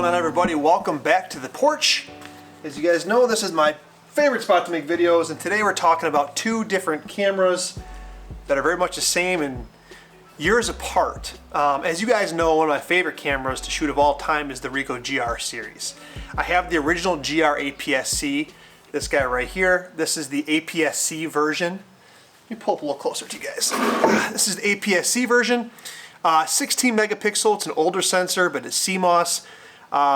on, everybody? Welcome back to the porch. As you guys know, this is my favorite spot to make videos, and today we're talking about two different cameras that are very much the same and years apart. As you guys know, one of my favorite cameras to shoot of all time is the Ricoh GR series. I have the original GR APS-C, this guy right here. This is the APS-C version. Let me pull up a little closer to you guys. This is the APS-C version. 16 megapixel, it's an older sensor, but it's CMOS.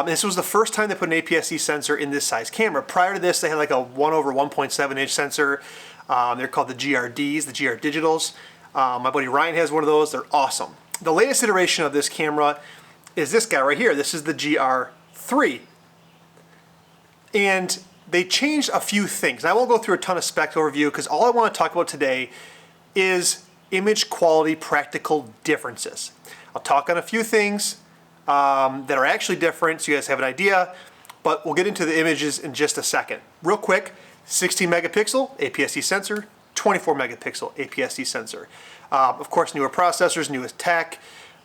This was the first time they put an APS-C sensor in this size camera. Prior to this, they had like a 1/1.7 inch sensor. They're called the GRDs, the GR Digitals. My buddy Ryan has one of those. They're awesome. The latest iteration of this camera is this guy right here. This is the GR3. And they changed a few things. And I won't go through a ton of spec overview because all I want to talk about today is image quality practical differences. I'll talk on a few things that are actually different so you guys have an idea, but we'll get into the images in just a second. Real quick, 16 megapixel APS-C sensor, 24 megapixel APS-C sensor. Of course, newer processors, newest tech.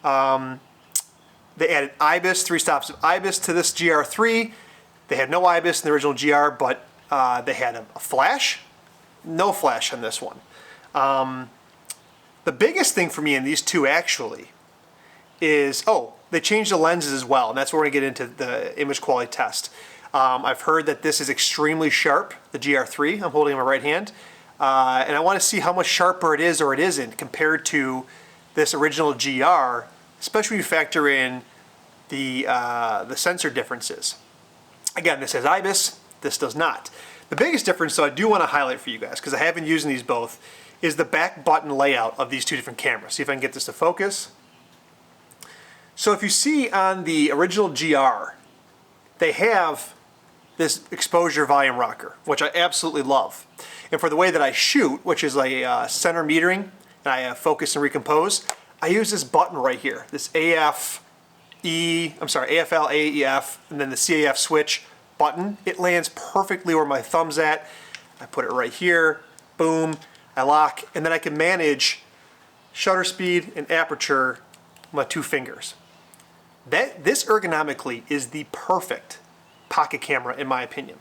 They added IBIS, 3 stops of IBIS to this GR3. They had no IBIS in the original GR, but they had a flash. No flash on this one. The biggest thing for me in these two actually is, they changed the lenses as well, and that's where we're gonna get into the image quality test. I've heard that this is extremely sharp, the GR3, I'm holding in my right hand, and I wanna see how much sharper it is or it isn't compared to this original GR, especially when you factor in the sensor differences. Again, this has IBIS, this does not. The biggest difference, though, I do wanna highlight for you guys, because I have been using these both, is the back button layout of these two different cameras. See if I can get this to focus. So if you see on the original GR, they have this exposure volume rocker, which I absolutely love. And for the way that I shoot, which is a center metering, and I focus and recompose, I use this button right here, this AFL, AEF, and then the CAF switch button. It lands perfectly where my thumb's at. I put it right here, boom, I lock, and then I can manage shutter speed and aperture with my 2 fingers. This ergonomically is the perfect pocket camera in my opinion.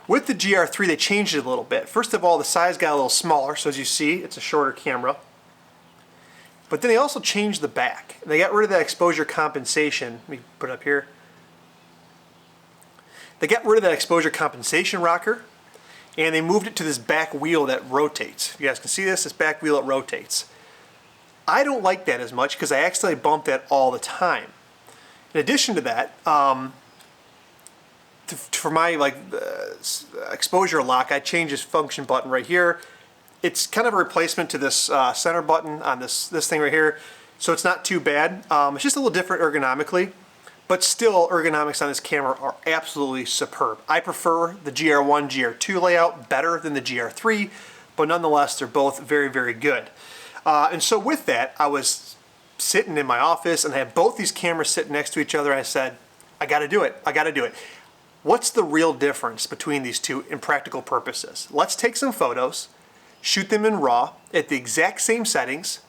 With the GR3 they changed it a little bit. First of all, the size got a little smaller, so as you see it's a shorter camera. But then they also changed the back. They got rid of that exposure compensation. Let me put it up here. They got rid of that exposure compensation rocker, and they moved it to this back wheel that rotates. You guys can see this back wheel that rotates. I don't like that as much because I accidentally bump that all the time. In addition to that, for my exposure lock, I changed this function button right here. It's kind of a replacement to this center button on this thing right here, so it's not too bad. It's just a little different ergonomically, but still ergonomics on this camera are absolutely superb. I prefer the GR1, GR2 layout better than the GR3, but nonetheless they're both very, very good. And so with that, I was sitting in my office and I had both these cameras sitting next to each other. I said, I gotta do it, I gotta do it. What's the real difference between these two in practical purposes? Let's take some photos, shoot them in RAW at the exact same settings,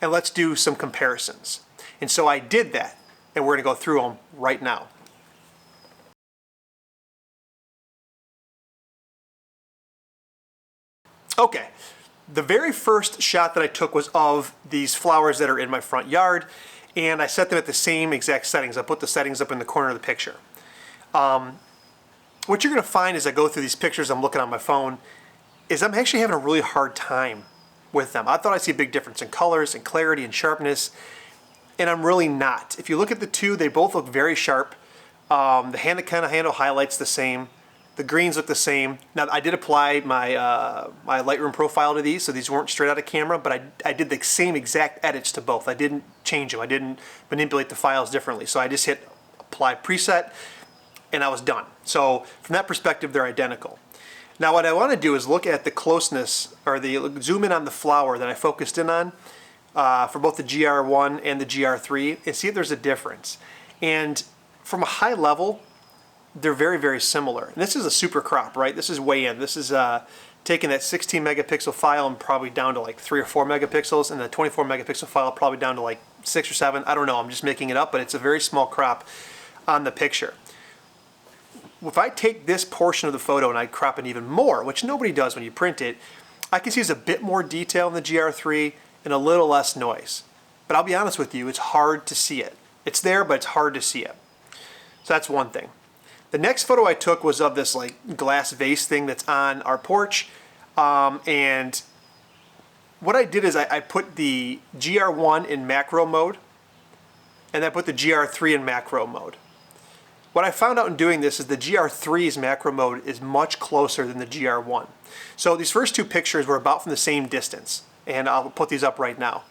and let's do some comparisons. And so I did that, and we're gonna go through them right now. Okay, the very first shot that I took was of these flowers that are in my front yard, and I set them at the same exact settings. I put the settings up in the corner of the picture. What you're gonna find as I go through these pictures I'm looking on my phone is I'm actually having a really hard time with them. I thought I'd see a big difference in colors and clarity and sharpness, and I'm really not. If you look at the two, they both look very sharp. The handle highlights the same. The greens look the same. Now I did apply my my Lightroom profile to these, so these weren't straight out of camera, but I did the same exact edits to both. I didn't change them. I didn't manipulate the files differently. So I just hit apply preset and I was done. So from that perspective, they're identical. Now what I want to do is look at the closeness, or the zoom in on the flower that I focused in on for both the GR1 and the GR3 and see if there's a difference. And from a high level, they're very, very similar. And this is a super crop, right? This is way in. This is taking that 16 megapixel file and probably down to like 3 or 4 megapixels, and the 24 megapixel file probably down to like 6 or 7. I don't know, I'm just making it up, but it's a very small crop. on the picture. If I take this portion of the photo and I crop it even more, which nobody does when you print it, I can see there's a bit more detail in the GR3 and a little less noise. But I'll be honest with you, it's hard to see it. It's there, but it's hard to see it. So that's one thing. The next photo I took was of this like glass vase thing that's on our porch. And what I did is I put the GR1 in macro mode, and I put the GR3 in macro mode. What I found out in doing this is the GR3's macro mode is much closer than the GR1. So these first two pictures were about from the same distance, and I'll put these up right now.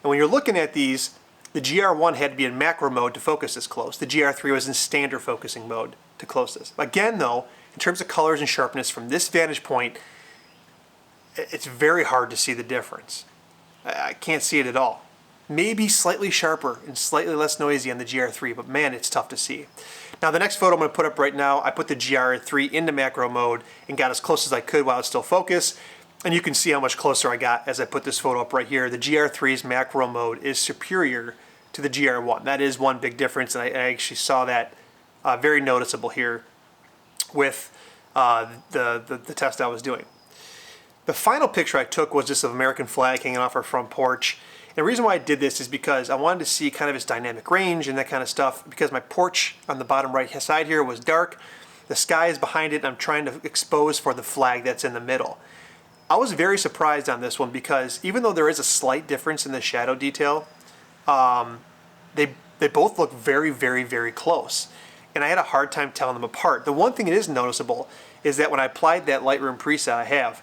And when you're looking at these, the GR1 had to be in macro mode to focus this close. The GR3 was in standard focusing mode to close this. Again though, in terms of colors and sharpness from this vantage point, it's very hard to see the difference. I can't see it at all. Maybe slightly sharper and slightly less noisy on the GR3, but man, it's tough to see. Now the next photo I'm going to put up right now, I put the GR3 into macro mode and got as close as I could while it's still focused. And you can see how much closer I got as I put this photo up right here. The GR3's macro mode is superior to the GR1. That is one big difference, and I actually saw that very noticeable here with the test I was doing. The final picture I took was just of American flag hanging off our front porch. And the reason why I did this is because I wanted to see kind of its dynamic range and that kind of stuff, because my porch on the bottom right side here was dark. The sky is behind it, and I'm trying to expose for the flag that's in the middle. I was very surprised on this one because even though there is a slight difference in the shadow detail, they both look very, very, very close. And I had a hard time telling them apart. The one thing that is noticeable is that when I applied that Lightroom preset I have,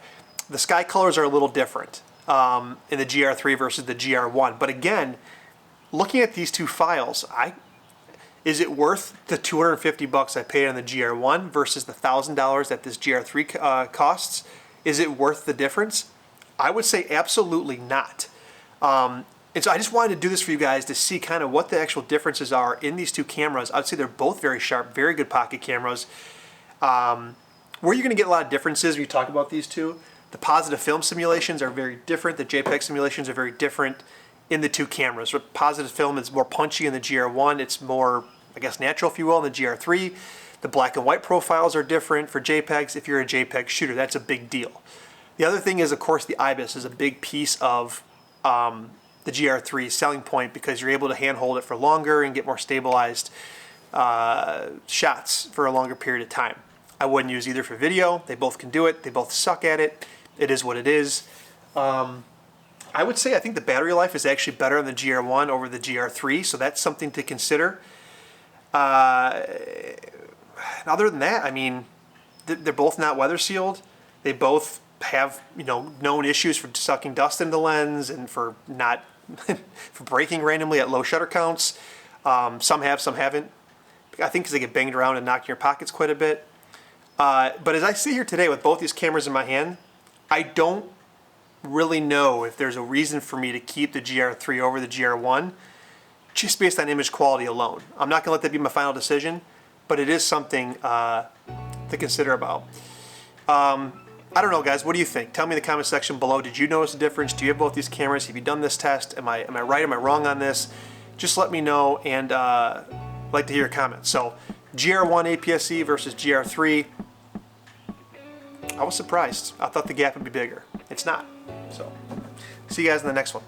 the sky colors are a little different in the GR3 versus the GR1. But again, looking at these two files, is it worth the $250 I paid on the GR1 versus the $1,000 that this GR3 costs? Is it worth the difference? I would say absolutely not. And so I just wanted to do this for you guys to see kind of what the actual differences are in these two cameras. I'd say they're both very sharp, very good pocket cameras. Where you're going to get a lot of differences when you talk about these two, the positive film simulations are very different. The JPEG simulations are very different in the two cameras. Positive film is more punchy in the GR1. It's more, I guess, natural, if you will, in the GR3. The black and white profiles are different for JPEGs. If you're a JPEG shooter, that's a big deal. The other thing is, of course, the IBIS is a big piece of the GR3's selling point because you're able to handhold it for longer and get more stabilized shots for a longer period of time. I wouldn't use either for video. They both can do it. They both suck at it. It is what it is. I would say I think the battery life is actually better on the GR1 over the GR3, so that's something to consider. Other than that, I mean, they're both not weather sealed. They both have, you know, known issues for sucking dust into the lens and for not for breaking randomly at low shutter counts. Some have, some haven't. I think because they get banged around and knocked in your pockets quite a bit. But as I sit here today with both these cameras in my hand, I don't really know if there's a reason for me to keep the GR3 over the GR1 just based on image quality alone. I'm not going to let that be my final decision, but it is something to consider about. I don't know, guys. What do you think? Tell me in the comment section below. Did you notice a difference? Do you have both these cameras? Have you done this test? Am I right? Am I wrong on this? Just let me know, and I'd like to hear your comments. So GR1 APS-C versus GR3. I was surprised. I thought the gap would be bigger. It's not. So see you guys in the next one.